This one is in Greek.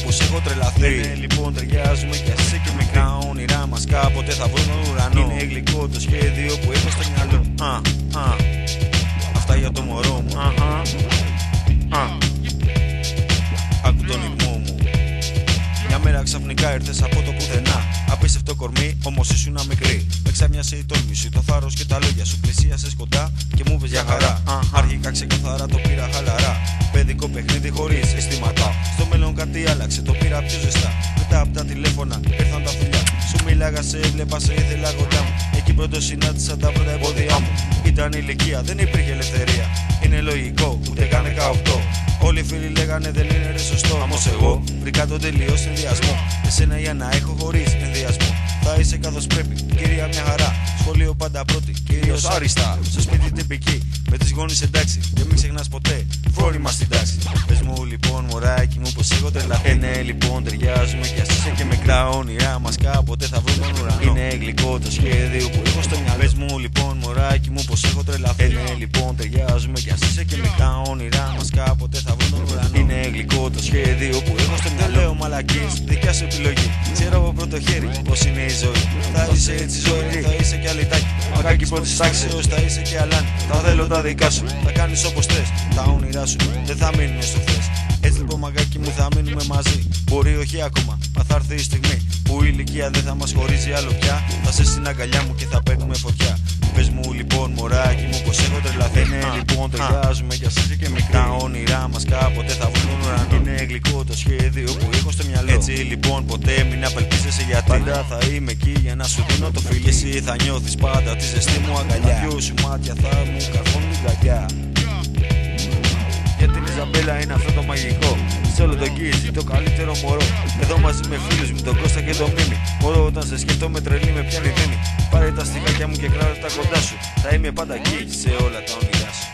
πως έχω τρελαθεί. Λένε λοιπόν ταιριάζουμε κι ας είσαι και μικρή. Τα όνειρά μας κάποτε θα βρουν τον ουρανό. Είναι γλυκό το σχέδιο που έχω στο μυαλό. Αυτά για το μωρό μου. Άκου τον ηρμό μου. Μια μέρα ξαφνικά ήρθες από το πουθενά. Απίστευτο κορμί, όμως ήσουν μικρή. Με ξάμιασε η τόλμη σου, το θάρρος και τα λόγια σου. Πλησίασες κοντά και μου είπες για χαρά. Αρχικά ξεκαθαρά το πήρα χαλαρά. Παιδικό παιχνίδι χωρίς αισθήματα. Στο μέλλον κάτι άλλαξε, το πήρα πιο ζεστά. Μετά από τα τηλέφωνα ήρθαν τα φιλιά. Σου μίλαγα, σε έβλεπα, σε ήθελα κοντά μου. Εκεί πρώτο συνάντησα τα πρώτα εμπόδια μου. Ήταν ηλικία, δεν υπήρχε ελευθερία. Είναι λογικό, ούτε καν 18. Όλοι οι φίλοι λέγανε δεν είναι ρε σωστό. Όμως εγώ βρήκα τον τελείω συνδυασμό. Εσένα για να έχω χωρίς ενδιασμό. Θα είσαι καθώς πρέπει, κυρία μια χαρά. Σχολείο πάντα πρώτη, κυρίως άριστα. Στο σπίτι τυπική, με τις γόνεις εντάξει. Και μην ξεχνάς ποτέ, φόρημα στην τάξη. Πες μου λοιπόν μωράκι μου πως έχω τρελαθεί. Ναι λοιπόν ταιριάζουμε κι ας είσαι και μικρά. Τα όνειρά μας κάποτε θα βρουν τον ουρανό. Είναι γλυκό το σχέδιο που έχω στο μυαλό. Πες μου λοιπόν μωράκι μου πως έχω τρελαθεί. Ναι λοιπόν ταιριάζουμε κι ας είσαι και μικρά. Τα όνειρά μας κάποτε θα βρουν τον ουρανό. Είναι γλυκό το σχέδιο που έχω στο Δεν μυαλό. λέω μαλακίες, δικιά σου επιλογή. Ξέρω από πρώτο χέρι πως είναι η ζωή. Θα είσαι έτσι ζωή, θα είσαι κι αλυτάκι. Μακάκι πρώτης τάξης, θα είσαι και αλάνι. τα θέλω τα δικά σου. Θα κάνεις όπως θες. Τα όνειρά σου δεν θα μείνουν στο χθες. Έτσι λοιπόν μαγκάκι μου θα μείνουμε μαζί. Μπορεί όχι ακόμα, μα θα έρθει η στιγμή που η ηλικία δεν θα μας χωρίζει άλλο πια. Θα σε στην αγκαλιά μου και θα παίρνουμε φωτιά. Πες μου λοιπόν μωράκι μου πως έχω τρελαθεί. Ναι λοιπόν ταιριάζουμε κι ας είσαι και μικρή. Τα όνειρά μας κάποτε θα βρουν τον ουρανό. Είναι γλυκό το σχέδιο που έχω στο μυαλό. Έτσι λοιπόν ποτέ μην απελπίζεσαι γιατί πάντα θα είμαι εκεί για να σου δίνω το φιλί. και εσύ θα νιώθεις πάντα τη ζεστή μου αγκαλιά. Τα δυο σου μάτια θα μου καρφώνουν την καρδιά. Για την Ιζαμπέλα είναι αυτό το μαγικό. Σε όλο τον Κίζι το καλύτερο μωρό. Εδώ μαζί με φίλους μου τον Κώστα και τον Μίμη. Μωρό όταν σε σκέφτομαι τρελή με πιάνει δίνει. Πάρε τα στιχάκια μου και κράτα τα κοντά σου. Θα είμαι πάντα εκεί σε όλα τα όνειρά σου.